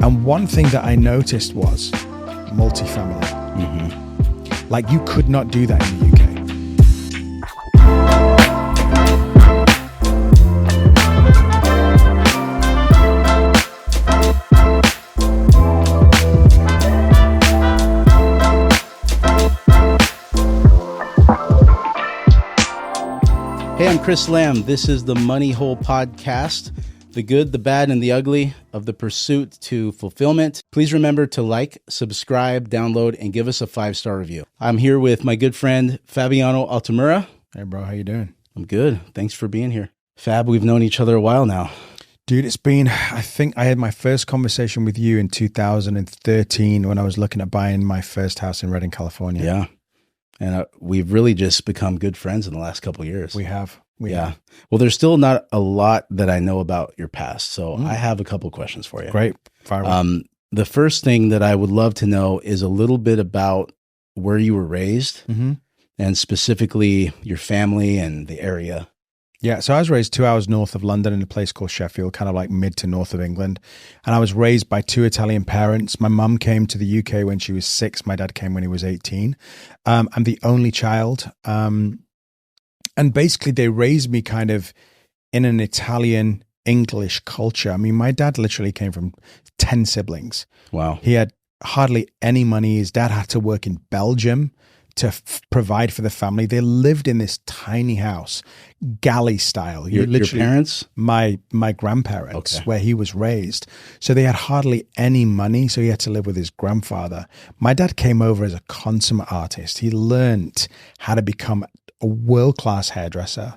And one thing that I noticed was multifamily. Like you could not do that in the UK. Hey, I'm Chris Lamm. This is the Money Hole Podcast, the good, the bad, and the ugly of the pursuit to fulfillment. Please remember to like, subscribe, download, and give us a 5-star review. I'm here with my good friend, Fabiano Altamura. Hey, bro, how you doing? I'm good. Thanks for being here. Fab, we've known each other a while now. Dude, it's been, I think I had my first conversation with you in 2013 when I was looking at buying my first house in Redding, California. Yeah. And we've really just become good friends in the last couple of years. We have. Yeah. Well, there's still not a lot that I know about your past. So I have a couple questions for you. Great. Fire away. The first thing that I would love to know is a little bit about where you were raised and specifically your family and the area. Yeah. So I was raised 2 hours north of London in a place called Sheffield, kind of like mid to north of England. And I was raised by 2 Italian parents. My mum came to the UK when she was 6. My dad came when he was 18. I'm the only child. And basically they raised me kind of in an Italian English culture. I mean, my dad literally came from 10 siblings. Wow. He had hardly any money. His dad had to work in Belgium to provide for the family. They lived in this tiny house, galley style. Your parents? My grandparents, Okay. where he was raised. So they had hardly any money, so he had to live with his grandfather. My dad came over as a consummate artist. He learned how to become a world-class hairdresser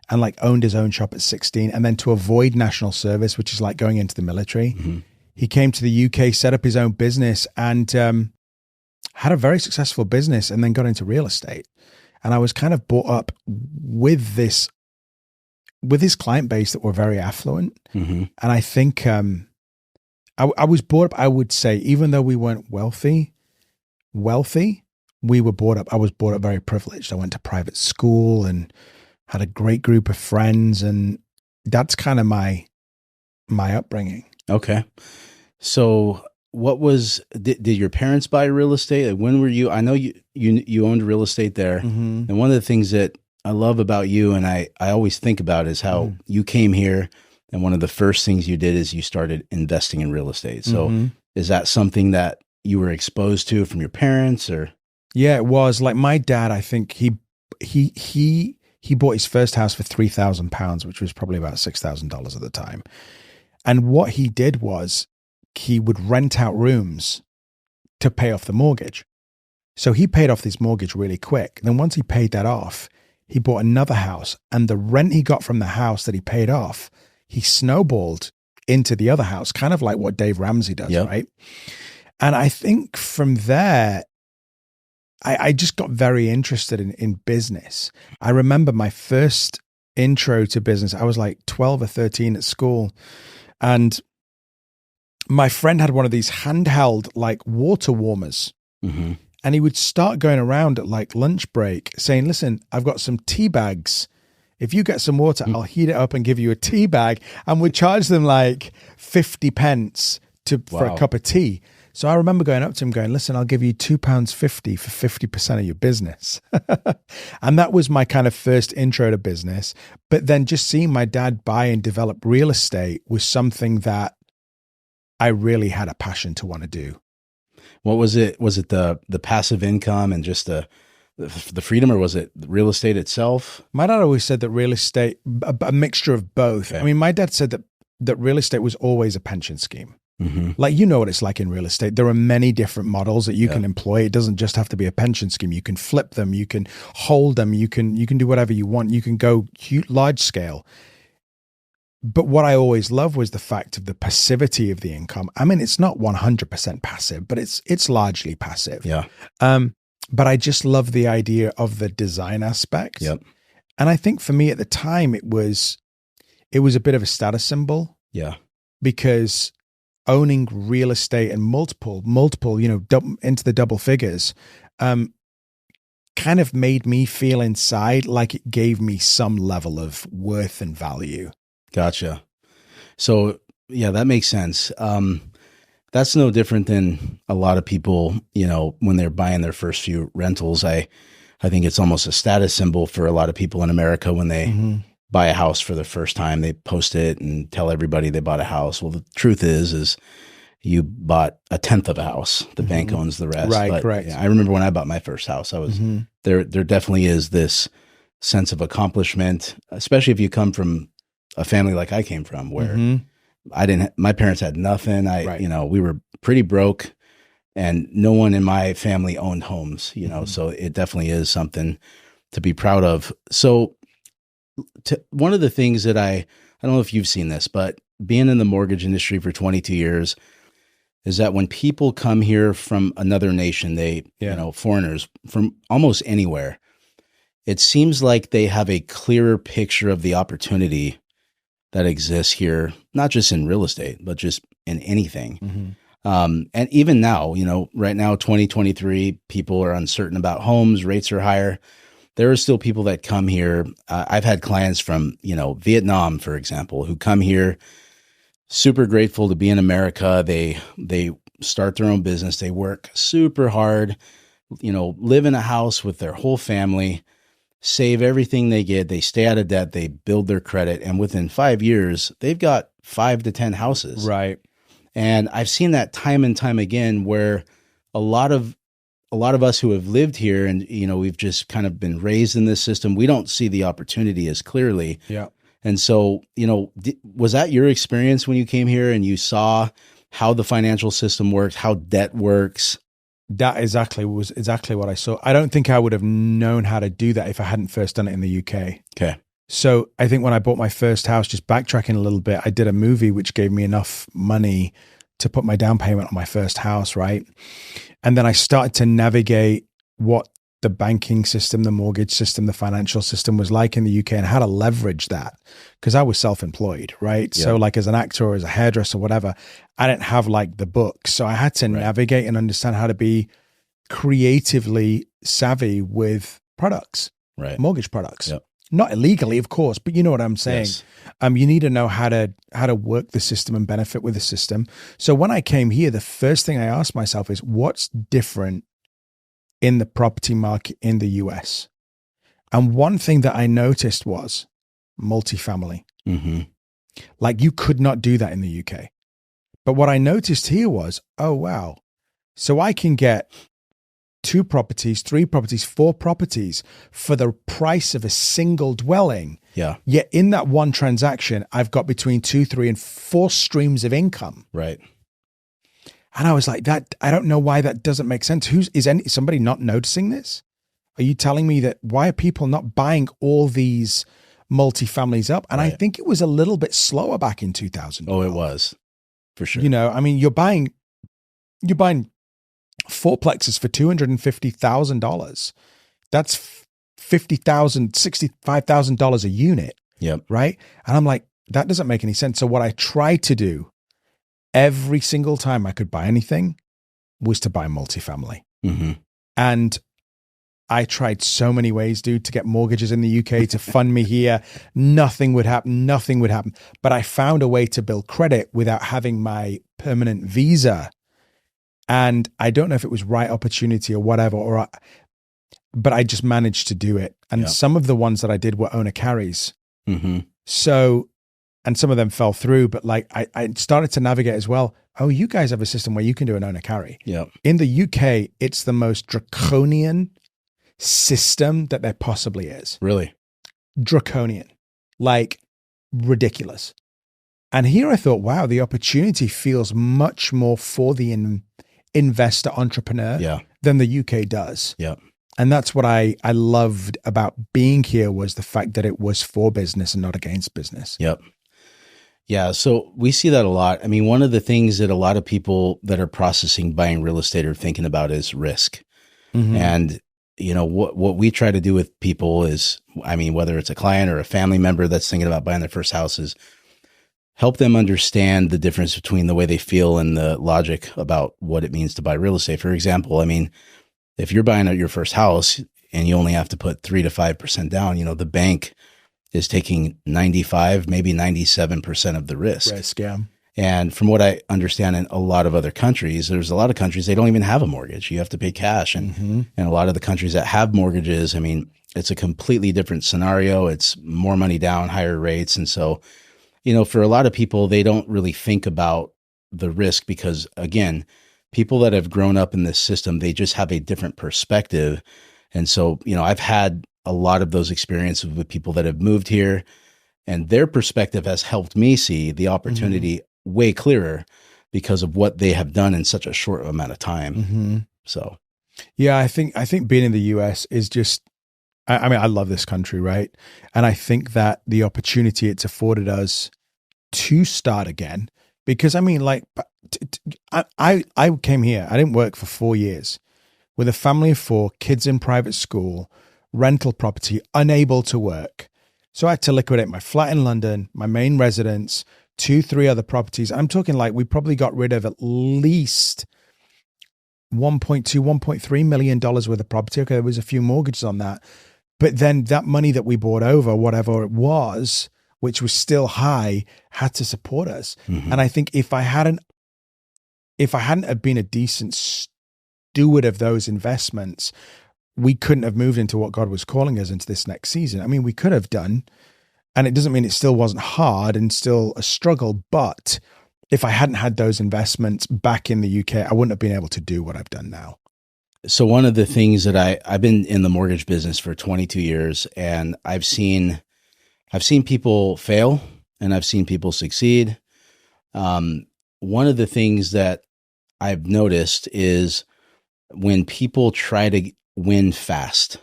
and like owned his own shop at 16. And then to avoid national service, which is like going into the military, he came to the UK, set up his own business and had a very successful business and then got into real estate. And I was kind of brought up with this client base that were very affluent. And I think I was brought up, I would say, even though we weren't wealthy, we were brought up, I was brought up very privileged. I went to private school and had a great group of friends. And that's kind of my upbringing. Okay. So what was, did your parents buy real estate? Like, when were you, I know you owned real estate there. And one of the things that I love about you and I always think about is how you came here and one of the first things you did is you started investing in real estate. So is that something that you were exposed to from your parents or? Yeah, it was. Like my dad, I think he bought his first house for £3,000, which was probably about $6,000 at the time. And what he did was he would rent out rooms to pay off the mortgage. So he paid off this mortgage really quick. And then once he paid that off, he bought another house, and the rent he got from the house that he paid off, he snowballed into the other house, kind of like what Dave Ramsey does, right? And I think from there, I just got very interested in business. I remember my first intro to business, I was like 12 or 13 at school, and my friend had one of these handheld like water warmers. And he would start going around at like lunch break saying, listen, I've got some tea bags. If you get some water, I'll heat it up and give you a tea bag. And we'd charge them like 50 pence for a cup of tea. So I remember going up to him going, listen, I'll give you £2.50 for 50% of your business. And that was my kind of first intro to business. But then just seeing my dad buy and develop real estate was something that I really had a passion to want to do. What was it? Was it the passive income and just the freedom, or was it real estate itself? My dad always said that real estate, a mixture of both. Okay. I mean, my dad said that real estate was always a pension scheme. Like, you know what it's like in real estate. There are many different models that you can employ. It doesn't just have to be a pension scheme. You can flip them, you can hold them, you can do whatever you want. You can go large scale. But what I always loved was the fact of the passivity of the income. I mean, it's not 100% passive, but it's largely passive. Yeah. But I just love the idea of the design aspect. Yep. And I think for me at the time, it was a bit of a status symbol. Yeah. Because owning real estate and multiple, into the double figures, kind of made me feel inside like it gave me some level of worth and value. Gotcha. So yeah, that makes sense. that's no different than a lot of people, when they're buying their first few rentals. I think it's almost a status symbol for a lot of people in America when they buy a house for the first time. They post it and tell everybody they bought a house. Well, the truth is you bought a tenth of a house. The bank owns the rest. Right, but, correct. I remember when I bought my first house, I was there definitely is this sense of accomplishment, especially if you come from a family like I came from, where my parents had nothing. We were pretty broke, and no one in my family owned homes, so it definitely is something to be proud of. So one of the things that I don't know if you've seen this, but being in the mortgage industry for 22 years is that when people come here from another nation, foreigners from almost anywhere, it seems like they have a clearer picture of the opportunity that exists here, not just in real estate, but just in anything. And even now, right now, 2023, people are uncertain about homes, rates are higher. There are still people that come here. I've had clients from, Vietnam, for example, who come here super grateful to be in America. They start their own business. They work super hard, live in a house with their whole family, save everything they get. They stay out of debt. They build their credit. And within 5 years, they've got 5 to 10 houses. Right. And I've seen that time and time again, where a lot of us who have lived here and, we've just kind of been raised in this system, we don't see the opportunity as clearly. Yeah. And so, was that your experience when you came here and you saw how the financial system works, how debt works? That was exactly what I saw. I don't think I would have known how to do that if I hadn't first done it in the UK. Okay. So I think when I bought my first house, just backtracking a little bit, I did a movie which gave me enough money to put my down payment on my first house, right? And then I started to navigate what the banking system, the mortgage system, the financial system was like in the UK and how to leverage that, because I was self-employed, right? Yeah. So like as an actor or as a hairdresser, whatever, I didn't have like the book. So I had to navigate and understand how to be creatively savvy with products, mortgage products. Yep. Not illegally, of course, but you know what I'm saying. Yes. You need to know how to work the system and benefit with the system. So when I came here, the first thing I asked myself is, what's different in the property market in the US? And one thing that I noticed was multifamily. Like you could not do that in the UK. But what I noticed here was, oh, wow. So I can get 2 properties, 3 properties, 4 properties for the price of a single dwelling. Yeah. Yet in that one transaction, I've got between 2, 3, and 4 streams of income. Right. And I was like, that, I don't know why that doesn't make sense. Is somebody not noticing this? Are you telling me that why are people not buying all these multifamilies up? And I think it was a little bit slower back in 2000. Oh, it was for sure. I mean, you're buying 4plexes for $250,000. That's $50,000, $65,000 a unit. Yep. Right. And I'm like, that doesn't make any sense. So what I tried to do every single time I could buy anything was to buy multifamily. And I tried so many ways, dude, to get mortgages in the UK to fund me here. Nothing would happen. But I found a way to build credit without having my permanent visa. And I don't know if it was right opportunity or whatever, but I just managed to do it. And some of the ones that I did were owner carries. So, and some of them fell through, but like I started to navigate as well. Oh, you guys have a system where you can do an owner carry. Yeah. In the UK, it's the most draconian system that there possibly is. Really? Draconian. Like ridiculous. And here I thought, wow, the opportunity feels much more for the investor entrepreneur than the UK does. Yeah. And that's what I loved about being here, was the fact that it was for business and not against business. Yep. Yeah. So we see that a lot. I mean, one of the things that a lot of people that are processing buying real estate are thinking about is risk. And, what we try to do with people is, I mean, whether it's a client or a family member that's thinking about buying their first house, is help them understand the difference between the way they feel and the logic about what it means to buy real estate. For example, I mean, if you're buying your first house and you only have to put 3 to 5% down, the bank is taking 95, maybe 97% of the risk. Yeah. And from what I understand in a lot of other countries, there's a lot of countries, they don't even have a mortgage. You have to pay cash. And a lot of the countries that have mortgages, I mean, it's a completely different scenario. It's more money down, higher rates. And so, for a lot of people, they don't really think about the risk because, again, people that have grown up in this system, they just have a different perspective. And so, I've had a lot of those experiences with people that have moved here, and their perspective has helped me see the opportunity way clearer because of what they have done in such a short amount of time. So, yeah, I think being in the US is just, I mean, I love this country, right? And I think that the opportunity it's afforded us to start again, because I mean, like, I came here, I didn't work for 4 years with a family of 4, kids in private school, rental property, unable to work. So I had to liquidate my flat in London, my main residence, 2-3 other properties. I'm talking like we probably got rid of at least $1.3 million worth of property. Okay, there was a few mortgages on that. But then that money that we bought over, whatever it was, which was still high, had to support us. And I think if I hadn't have been a decent steward of those investments, we couldn't have moved into what God was calling us into this next season. I mean, we could have done, and it doesn't mean it still wasn't hard and still a struggle, but if I hadn't had those investments back in the UK, I wouldn't have been able to do what I've done now. So one of the things that I've been in the mortgage business for 22 years, and I've seen people fail and I've seen people succeed. One of the things that I've noticed is when people try to win fast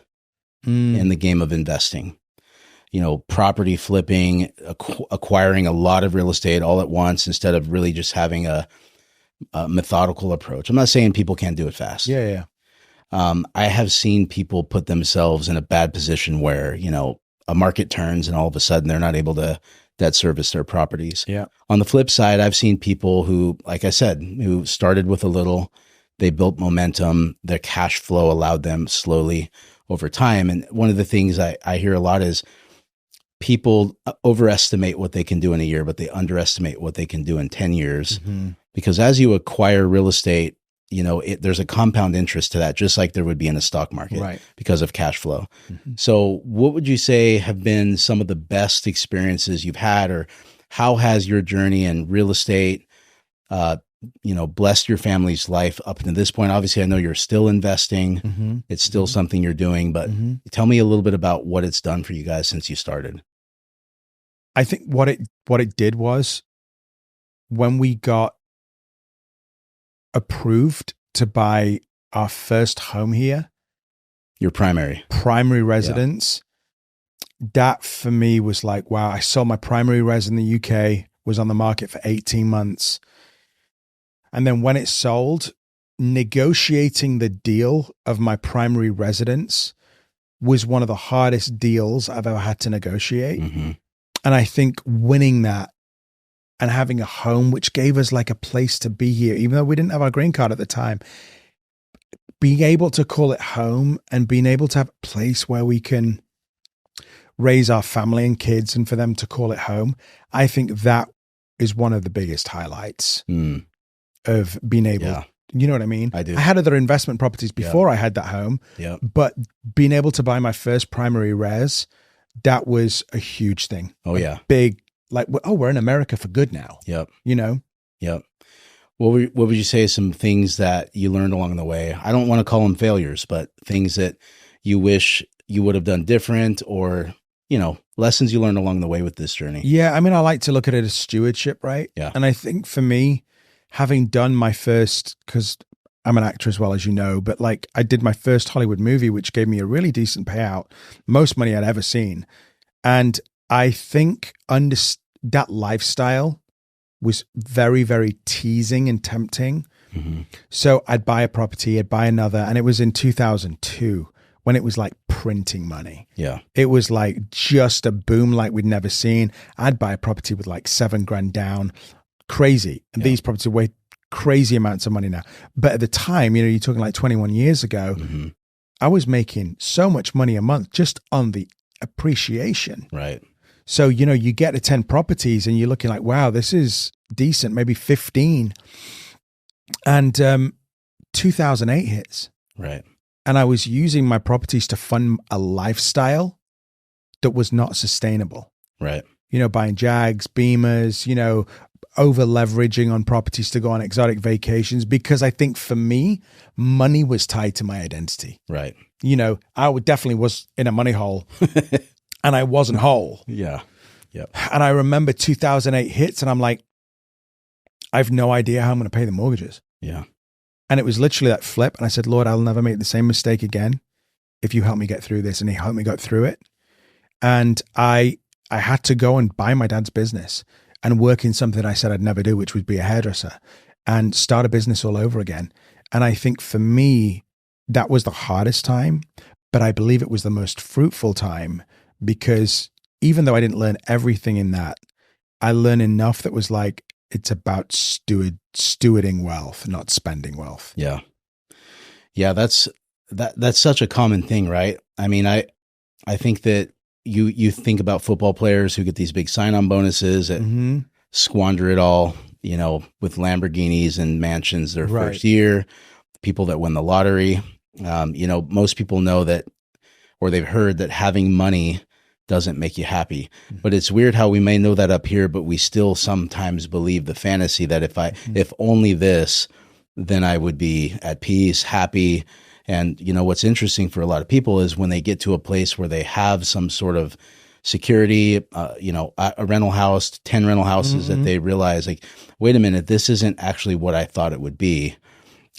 in the game of investing, property flipping, acquiring a lot of real estate all at once instead of really just having a methodical approach. I'm not saying people can't do it fast. Yeah. I have seen people put themselves in a bad position where, a market turns and all of a sudden they're not able to debt service their properties. Yeah. On the flip side, I've seen people who, like I said, who started with a little, they built momentum, their cash flow allowed them slowly over time. And one of the things I hear a lot is people overestimate what they can do in a year, but they underestimate what they can do in 10 years. Because as you acquire real estate, there's a compound interest to that, just like there would be in a stock market, right, because of cash flow. So what would you say have been some of the best experiences you've had, or how has your journey in real estate, blessed your family's life up to this point? Obviously, I know you're still investing. It's still something you're doing, but tell me a little bit about what it's done for you guys since you started. I think what it did was when we got approved to buy our first home here, your primary residence, that for me was like, wow, I sold my primary res in the UK, was on the market for 18 months. And then when it sold, negotiating the deal of my primary residence was one of the hardest deals I've ever had to negotiate. And I think winning that and having a home, which gave us like a place to be here, even though we didn't have our green card at the time, being able to call it home and being able to have a place where we can raise our family and kids and for them to call it home, I think that is one of the biggest highlights of being able, you know what I mean? I do. I had other investment properties before I had that home, but being able to buy my first primary res, that was a huge thing. Big, like, we're in America for good now. What would you say some things that you learned along the way? I don't want to call them failures, but things that you wish you would have done different, or, lessons you learned along the way with this journey. Yeah. I mean, I like to look at it as stewardship, right? Yeah. And I think for me, having done my first, because I'm an actor as well, as you know, but like I did my first Hollywood movie, which gave me a really decent payout, most money I'd ever seen. And I think that lifestyle was very, very teasing and tempting. So I'd buy a property, I'd buy another. And it was in 2002 when it was like printing money. It was like just a boom like we'd never seen. I'd buy a property with like $7,000 down. Crazy. And these properties are way crazy amounts of money now. But at the time, you're talking like 21 years ago, I was making so much money a month just on the appreciation. Right. So, you get to 10 properties and you're looking like, wow, this is decent, maybe 15. And 2008 hits. Right. And I was using my properties to fund a lifestyle that was not sustainable. Right. Buying Jags, Beamers, over leveraging on properties to go on exotic vacations, because I think for me, money was tied to my identity. Right. I definitely was in a money hole and I wasn't whole. Yeah. Yep. And I remember 2008 hits and I'm like, I have no idea how I'm going to pay the mortgages. Yeah. And it was literally that flip. And I said, Lord, I'll never make the same mistake again if you help me get through this. And he helped me get through it. And I had to go and buy my dad's business and work in something I said I'd never do, which would be a hairdresser, and start a business all over again. And I think for me, that was the hardest time, but I believe it was the most fruitful time, because even though I didn't learn everything in that, I learned enough that was like, it's about stewarding wealth, not spending wealth. Yeah. Yeah. That's such a common thing, right? I mean, I think that you think about football players who get these big sign-on bonuses and squander it all, with Lamborghinis and mansions their first year, people that win the lottery. Most people know that, or they've heard that having money doesn't make you happy. But it's weird how we may know that up here, but we still sometimes believe the fantasy that if only this, then I would be at peace, happy. And, what's interesting for a lot of people is when they get to a place where they have some sort of security, a rental house, 10 rental houses, that they realize, like, wait a minute, this isn't actually what I thought it would be.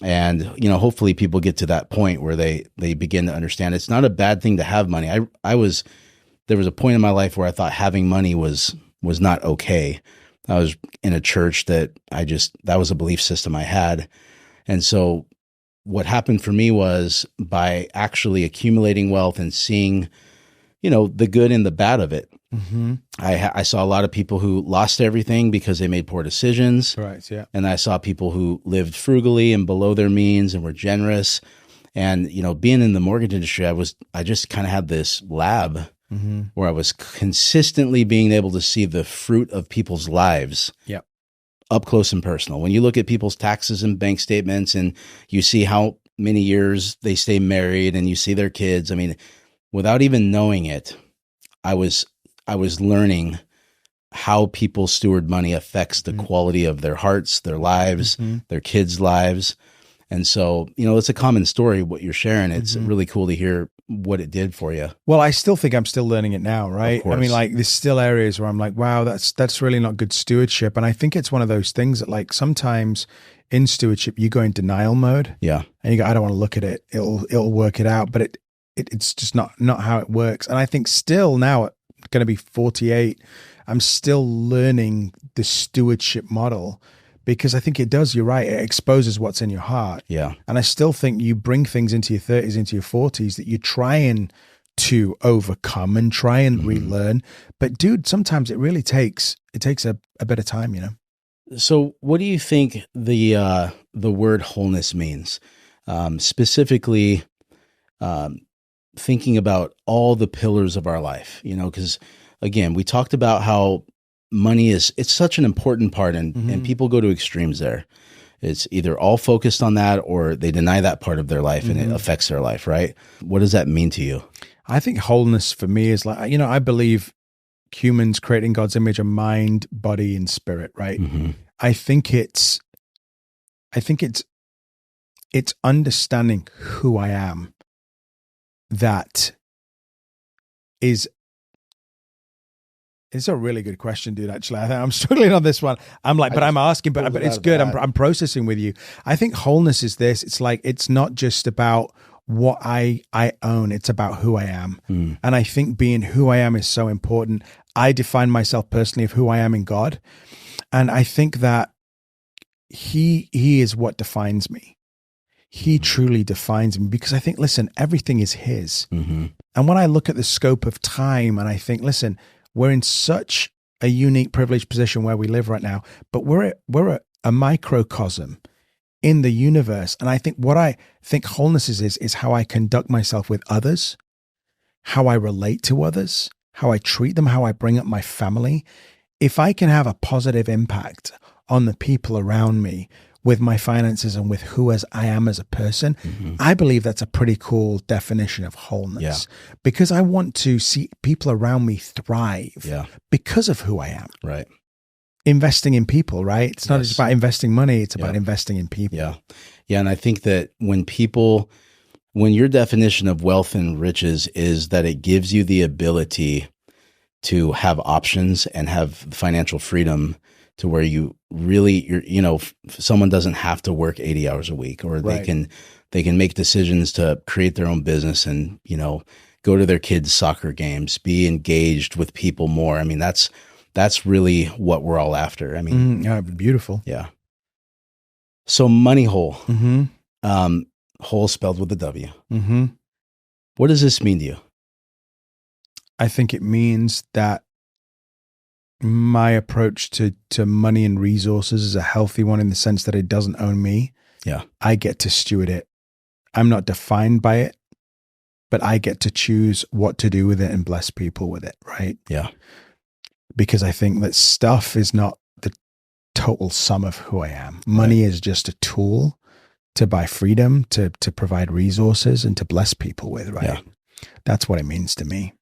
And, hopefully people get to that point where they begin to understand it's not a bad thing to have money. There was a point in my life where I thought having money was not okay. I was in a church that was a belief system I had. And so what happened for me was, by actually accumulating wealth and seeing, the good and the bad of it, I saw a lot of people who lost everything because they made poor decisions. Right. Yeah. And I saw people who lived frugally and below their means and were generous. And, being in the mortgage industry, I just kind of had this lab where I was consistently being able to see the fruit of people's lives. Yeah. Up close and personal. When you look at people's taxes and bank statements and you see how many years they stay married and you see their kids, I mean, without even knowing it, I was learning how people steward money affects the quality of their hearts, their lives, their kids' lives. And so, it's a common story, what you're sharing. It's really cool to hear what it did for you. Well, I still think I'm still learning it now, right? I mean, like, there's still areas where I'm like, wow, that's really not good stewardship. And I think it's one of those things that, like, sometimes in stewardship, you go in denial mode. Yeah. And you go, I don't want to look at it. It'll work it out. But it's just not how it works. And I think still now, going to be 48, I'm still learning the stewardship model, because I think it does, you're right, it exposes what's in your heart. Yeah. And I still think you bring things into your 30s, into your 40s that you're trying to overcome and try and relearn. But dude, sometimes it really takes a bit of time, So what do you think the word wholeness means? Specifically, thinking about all the pillars of our life, because again, we talked about how money it's such an important part, and people go to extremes there. It's either all focused on that or they deny that part of their life and it affects their life, right? What does that mean to you? I think wholeness for me is like, I believe humans creating God's image are mind, body, and spirit, right? I think it's understanding who I am. That is, it's a really good question, dude. Actually, I think I'm struggling on this one. I'm like, but I'm asking, but it's good. I'm processing with you. I think wholeness is this. It's like, it's not just about what I own. It's about who I am. And I think being who I am is so important. I define myself personally of who I am in God. And I think that he is what defines me. He truly defines me, because I think, listen, everything is his. And when I look at the scope of time and I think, listen, we're in such a unique, privileged position where we live right now, but we're a microcosm in the universe. And I think what I think wholeness is how I conduct myself with others, how I relate to others, how I treat them, how I bring up my family, if I can have a positive impact on the people around me with my finances and with who as I am as a person, I believe that's a pretty cool definition of wholeness, because I want to see people around me thrive because of who I am. Right. Investing in people, right? It's not just about investing money. It's about investing in people. Yeah. Yeah. And I think that when your definition of wealth and riches is that it gives you the ability to have options and have financial freedom to where someone doesn't have to work 80 hours a week, or they can make decisions to create their own business and, go to their kids' soccer games, be engaged with people more. I mean, that's really what we're all after. I mean, beautiful. Yeah. So money hole, hole spelled with a W. What does this mean to you? I think it means that my approach to money and resources is a healthy one in the sense that it doesn't own me. Yeah. I get to steward it. I'm not defined by it, but I get to choose what to do with it and bless people with it, right? Yeah. Because I think that stuff is not the total sum of who I am. Money is just a tool to buy freedom, to provide resources, and to bless people with, right? Yeah. That's what it means to me.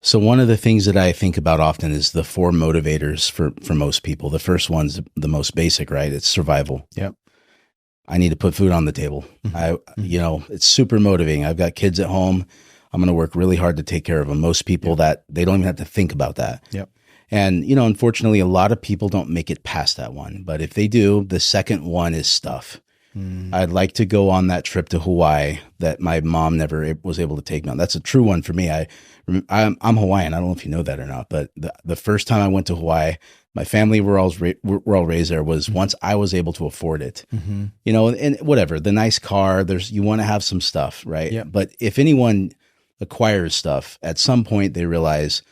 So one of the things that I think about often is the 4 motivators for most people. The first one's the most basic, right? It's survival. Yep. I need to put food on the table. It's super motivating. I've got kids at home. I'm going to work really hard to take care of them. Most people that they don't even have to think about that. Yep. And, unfortunately, a lot of people don't make it past that one. But if they do, the second one is stuff. I'd like to go on that trip to Hawaii that my mom never was able to take me on. That's a true one for me. I'm Hawaiian. I don't know if you know that or not, but the first time I went to Hawaii, my family were all raised there, was once I was able to afford it, and whatever, the nice car, you want to have some stuff, right? Yep. But if anyone acquires stuff, at some point they realize,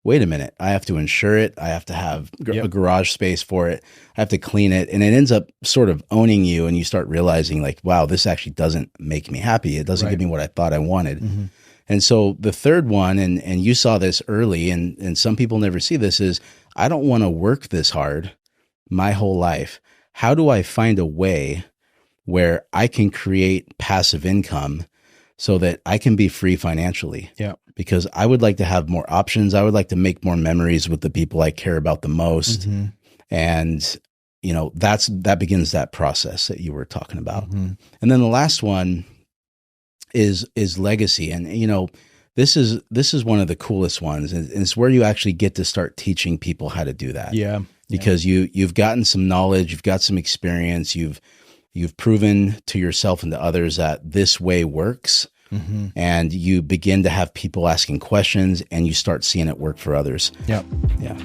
wait a minute, I have to insure it. I have to have a garage space for it. I have to clean it. And it ends up sort of owning you. And you start realizing like, wow, this actually doesn't make me happy. It doesn't give me what I thought I wanted. And so the third one, and you saw this early, and some people never see this, is I don't want to work this hard my whole life. How do I find a way where I can create passive income so that I can be free financially? Yeah. Because I would like to have more options. I would like to make more memories with the people I care about the most. And, that begins that process that you were talking about. And then the last one is legacy. And, this is one of the coolest ones. And it's where you actually get to start teaching people how to do that. Yeah. Because you've gotten some knowledge, you've got some experience, you've proven to yourself and to others that this way works. And you begin to have people asking questions, and you start seeing it work for others. Yep. Yeah.